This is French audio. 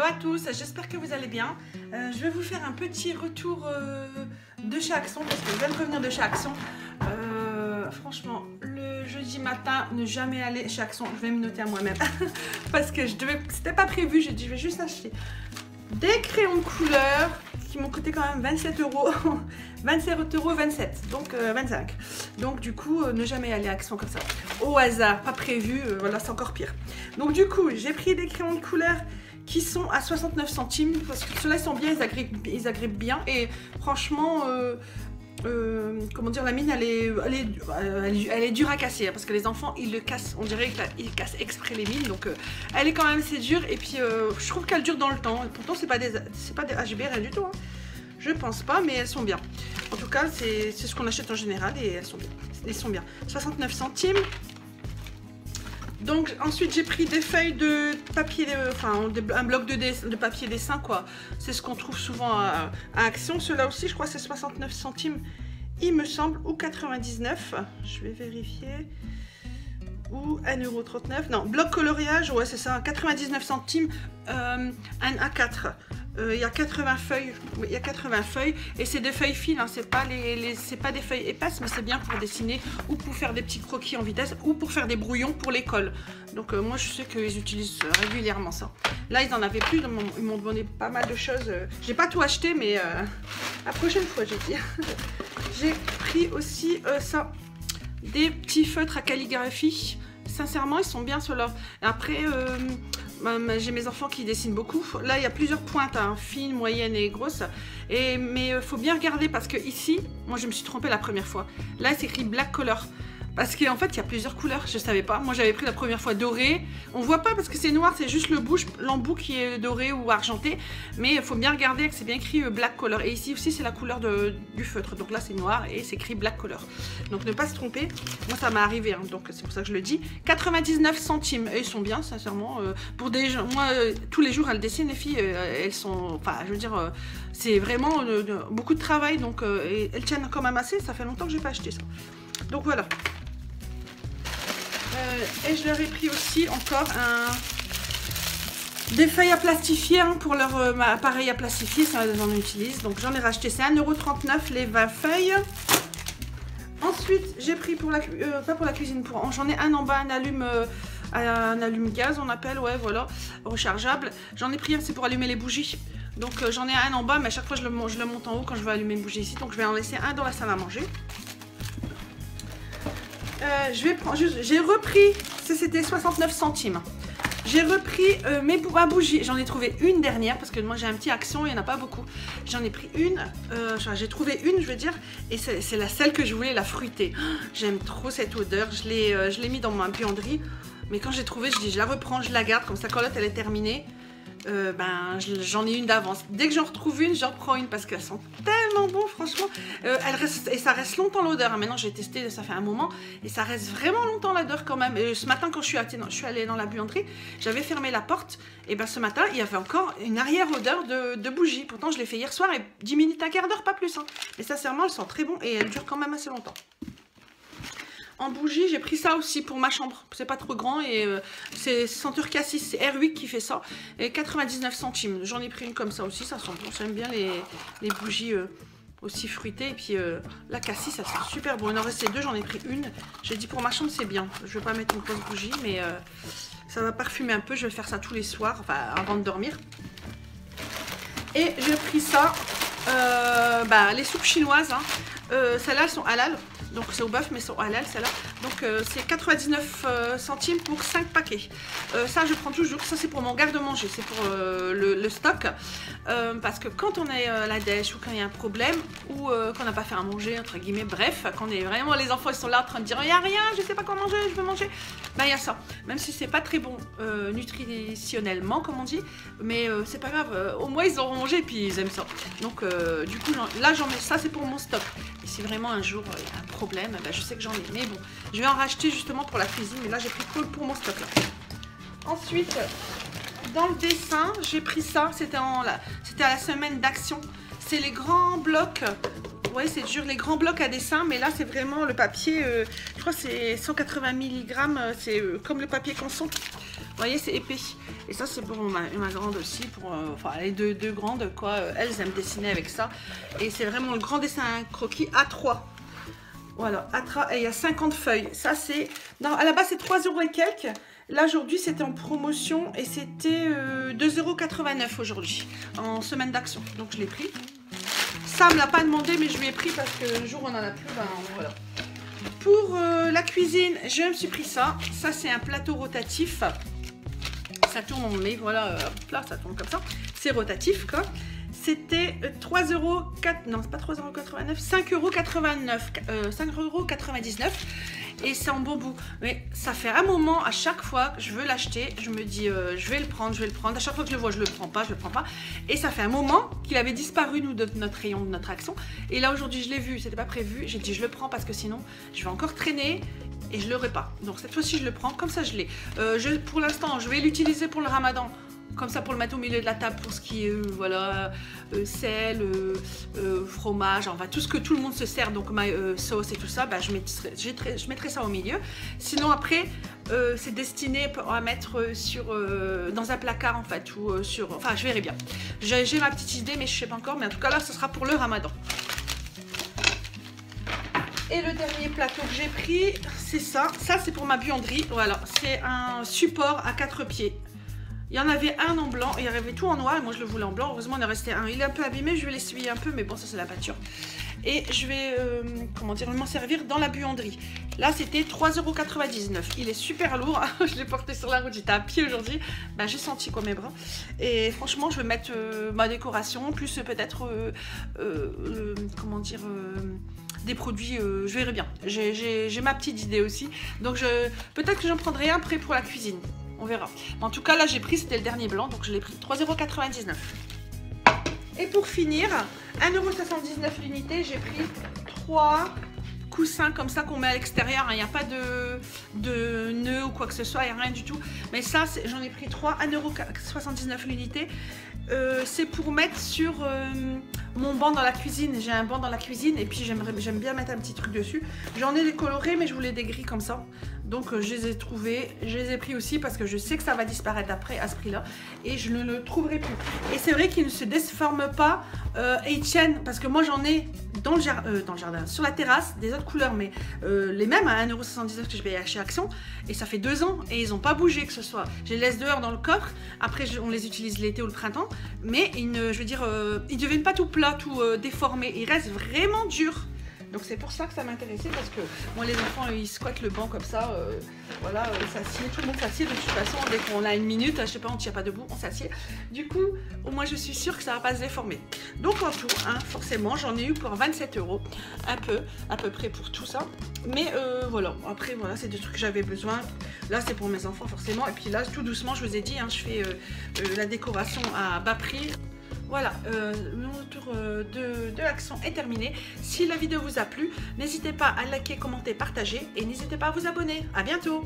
à tous, j'espère que vous allez bien. Je vais vous faire un petit retour de chez Action parce que je viens de revenir de chez Action. Franchement, le jeudi matin, ne jamais aller chez Action. Je vais me noter à moi-même parce que c'était pas prévu. J'ai dit je vais juste acheter des crayons de couleur qui m'ont coûté quand même 27 euros. 27 €, donc 25. Donc du coup, ne jamais aller à Action comme ça. Au hasard, pas prévu, voilà, c'est encore pire. Donc du coup, j'ai pris des crayons de couleur qui sont à 69 centimes parce que ceux-là sont bien, ils agrippent bien et franchement, comment dire, la mine elle est dure à casser hein, parce que les enfants ils le cassent, on dirait qu'ils cassent exprès les mines, donc elle est quand même assez dure et puis je trouve qu'elle dure dans le temps et pourtant c'est pas des HB, rien du tout hein. Je pense pas, mais elles sont bien. En tout cas c'est ce qu'on achète en général et elles sont bien. 69 centimes. Donc ensuite j'ai pris des feuilles de papier, un bloc de papier dessin quoi. C'est ce qu'on trouve souvent à Action. Ceux-là aussi je crois c'est 69 centimes il me semble, ou 99. Je vais vérifier. Ou 1,39 €. Non, bloc coloriage, ouais c'est ça, 99 centimes, un A4. Il y a 80 feuilles, il y a 80 feuilles et c'est des feuilles fines, hein, c'est pas des feuilles épaisses, mais c'est bien pour dessiner ou pour faire des petits croquis en vitesse ou pour faire des brouillons pour l'école. Donc moi je sais qu'ils utilisent régulièrement ça. Là ils en avaient plus, ils m'ont donné pas mal de choses. J'ai pas tout acheté, mais la prochaine fois j'ai dit. J'ai pris aussi ça, des petits feutres à calligraphie. Sincèrement ils sont bien ceux-là. Après j'ai mes enfants qui dessinent beaucoup. Là il y a plusieurs pointes, hein, fines, moyennes et grosses. Mais il faut bien regarder parce que ici, moi je me suis trompée la première fois. Là c'est écrit black color. Parce qu'en fait il y a plusieurs couleurs, je savais pas. Moi j'avais pris la première fois doré. On voit pas parce que c'est noir, c'est juste l'embout qui est doré ou argenté. Mais il faut bien regarder que c'est bien écrit black color. Et ici aussi c'est la couleur du feutre. Donc là c'est noir et c'est écrit black color. Donc ne pas se tromper. Moi ça m'est arrivé, hein, donc c'est pour ça que je le dis. 99 centimes. Et ils sont bien sincèrement. Pour des gens, moi tous les jours elles dessinent les filles. Elles sont, enfin je veux dire, c'est vraiment beaucoup de travail. Donc et elles tiennent quand même assez. Ça fait longtemps que j'ai pas acheté ça. Donc voilà. Et je leur ai pris aussi encore des feuilles à plastifier hein, pour leur appareil à plastifier, ça j'en utilise. Donc j'en ai racheté, c'est 1,39 € les 20 feuilles. Ensuite j'ai pris pour la pas pour la cuisine, j'en ai un en bas, un allume gaz on appelle, ouais voilà, rechargeable. J'en ai pris un, c'est pour allumer les bougies. Donc j'en ai un en bas, mais à chaque fois je le monte en haut quand je veux allumer une bougie ici. Donc je vais en laisser un dans la salle à manger. J'ai repris, c'était 69 centimes. J'ai repris mes bougies. J'en ai trouvé une dernière parce que moi j'ai un petit Action, il n'y en a pas beaucoup. J'en ai pris une, j'ai trouvé une, je veux dire, et c'est celle que je voulais, la fruitée. J'aime trop cette odeur. Je l'ai mis dans ma buanderie, mais quand j'ai trouvé, je dis je la reprends, je la garde comme ça quand l'autre elle est terminée. J'en ai une d'avance. Dès que j'en retrouve une, j'en prends une parce qu'elles sont tellement bonnes, franchement. Et ça reste longtemps l'odeur. Maintenant, j'ai testé, ça fait un moment et ça reste vraiment longtemps l'odeur quand même. Et ce matin, quand je suis allée dans la buanderie, j'avais fermé la porte. Et ce matin, il y avait encore une arrière-odeur de bougie. Pourtant, je l'ai fait hier soir et 10 minutes, un quart d'heure, pas plus. Hein. Mais sincèrement, elles sont très bonnes et elles durent quand même assez longtemps. En bougie, j'ai pris ça aussi pour ma chambre. C'est pas trop grand et c'est senteur cassis, c'est Airwick qui fait ça. Et 99 centimes. J'en ai pris une comme ça aussi, ça sent bon. J'aime bien les bougies aussi fruitées. Et puis la cassis, ça sent super bon. Il en restait deux, j'en ai pris une. J'ai dit pour ma chambre, c'est bien. Je vais pas mettre une grosse bougie, mais ça va parfumer un peu. Je vais faire ça tous les soirs, enfin avant de dormir. Et j'ai pris ça, les soupes chinoises. Hein. Celles-là, elles sont halal. Donc c'est au bœuf mais c'est halal celle-là. Donc c'est 99 centimes pour 5 paquets. Ça je prends toujours, ça c'est pour mon garde-manger, c'est pour le stock. Parce que quand on est à la dèche ou quand il y a un problème ou qu'on n'a pas fait à manger entre guillemets, bref, quand on est vraiment, les enfants ils sont là en train de dire il n'y a rien, je sais pas quoi manger, je veux manger. Il y a ça. Même si c'est pas très bon nutritionnellement comme on dit, mais c'est pas grave, au moins ils auront mangé et puis ils aiment ça. Donc du coup là j'en mets, ça c'est pour mon stock. Et si vraiment un jour il y a un problème, je sais que j'en ai, mais bon, je vais en racheter justement pour la cuisine, mais là j'ai pris pour mon stock là. Ensuite, dans le dessin, j'ai pris ça, c'était à la semaine d'Action. C'est les grands blocs, ouais c'est dur, les grands blocs à dessin, mais là c'est vraiment le papier, je crois que c'est 180 mg, c'est comme le papier canson. voyez, c'est épais. Et ça, c'est pour ma grande aussi, pour enfin les deux grandes, quoi. Elles aiment dessiner avec ça. Et c'est vraiment le grand dessin croquis A3. Voilà, A3, et il y a 50 feuilles. Ça, c'est... Non, à la base, c'est 3 € et quelques. Là, aujourd'hui, c'était en promotion et c'était 2,89 € aujourd'hui, en semaine d'action. Donc, je l'ai pris. Ça, me l'a pas demandé, mais je lui ai pris parce que le jour où on en a plus, ben voilà. Pour la cuisine, je me suis pris ça. Ça, c'est un plateau rotatif. Ça tourne en mai, voilà, hop là, ça tourne comme ça. C'est rotatif, quoi. C'était 3,4 €, non, c'est pas 3,89 €, 5,99 €. Et c'est en bambou. Mais ça fait un moment, à chaque fois que je veux l'acheter, je me dis, je vais le prendre. À chaque fois que je le vois, je le prends pas. Et ça fait un moment qu'il avait disparu, nous, de notre rayon, de notre action. Et là, aujourd'hui, je l'ai vu, c'était pas prévu. J'ai dit, je le prends parce que sinon, je vais encore traîner. Et je l'aurai pas. Donc cette fois-ci je le prends, comme ça je l'ai. Pour l'instant je vais l'utiliser pour le ramadan. Comme ça pour le mettre au milieu de la table pour ce qui est voilà, sel, fromage, enfin tout ce que tout le monde se sert, donc sauce et tout ça, bah, je mettrai ça au milieu. Sinon après c'est destiné à mettre dans un placard en fait, ou enfin je verrai bien. J'ai ma petite idée mais je sais pas encore, mais en tout cas là ce sera pour le ramadan. Et le dernier plateau que j'ai pris, c'est ça. Ça, c'est pour ma buanderie. Voilà, c'est un support à 4 pieds. Il y en avait un en blanc, il y avait tout en noir. Et moi, je le voulais en blanc. Heureusement, il en restait un. Il est un peu abîmé, je vais l'essuyer un peu, mais bon, ça, c'est la peinture. Et je vais, comment dire, m'en servir dans la buanderie. Là, c'était 3,99 €. Il est super lourd. Je l'ai porté sur la route, j'étais à pied aujourd'hui. Ben, j'ai senti quoi mes bras. Et franchement, je vais mettre ma décoration, plus peut-être, comment dire... des produits, je verrai bien. J'ai ma petite idée aussi. Donc peut-être que j'en prendrai un prêt pour la cuisine. On verra. En tout cas, là, j'ai pris, c'était le dernier blanc, donc je l'ai pris 3,99 €. Et pour finir, 1,79 € l'unité, j'ai pris 3 coussins comme ça qu'on met à l'extérieur. Il n'y a pas de nœud ou quoi que ce soit, il n'y a rien du tout. Mais ça, j'en ai pris 3, 1,79 € l'unité. C'est pour mettre sur mon banc dans la cuisine. J'ai un banc dans la cuisine et puis j'aime bien mettre un petit truc dessus. J'en ai des colorés, mais je voulais des gris comme ça. Donc je les ai trouvés, je les ai pris aussi parce que je sais que ça va disparaître après à ce prix là et je ne le trouverai plus. Et c'est vrai qu'ils ne se déforment pas et ils tiennent, parce que moi j'en ai dans le jardin, sur la terrasse, des autres couleurs, mais les mêmes à 1,79 € que je vais acheter Action, et ça fait 2 ans et ils n'ont pas bougé, que ce soit. Je les laisse dehors dans le coffre, après on les utilise l'été ou le printemps, mais ils ne deviennent pas tout plats, tout déformés, ils restent vraiment durs. Donc c'est pour ça que ça m'intéressait, parce que moi les enfants ils squattent le banc comme ça, voilà, s'assied, tout le monde s'assied de toute façon, dès qu'on a une minute, je sais pas, on ne tient pas debout, on s'assied. Du coup, au moins je suis sûre que ça va pas se déformer. Donc en tout, hein, forcément, j'en ai eu pour 27 €, à peu près pour tout ça. Mais voilà, après voilà, c'est des trucs que j'avais besoin. Là c'est pour mes enfants forcément, et puis là tout doucement, je vous ai dit, hein, je fais la décoration à bas prix. Voilà, mon tour de l'action est terminé. Si la vidéo vous a plu, n'hésitez pas à liker, commenter, partager et n'hésitez pas à vous abonner. À bientôt!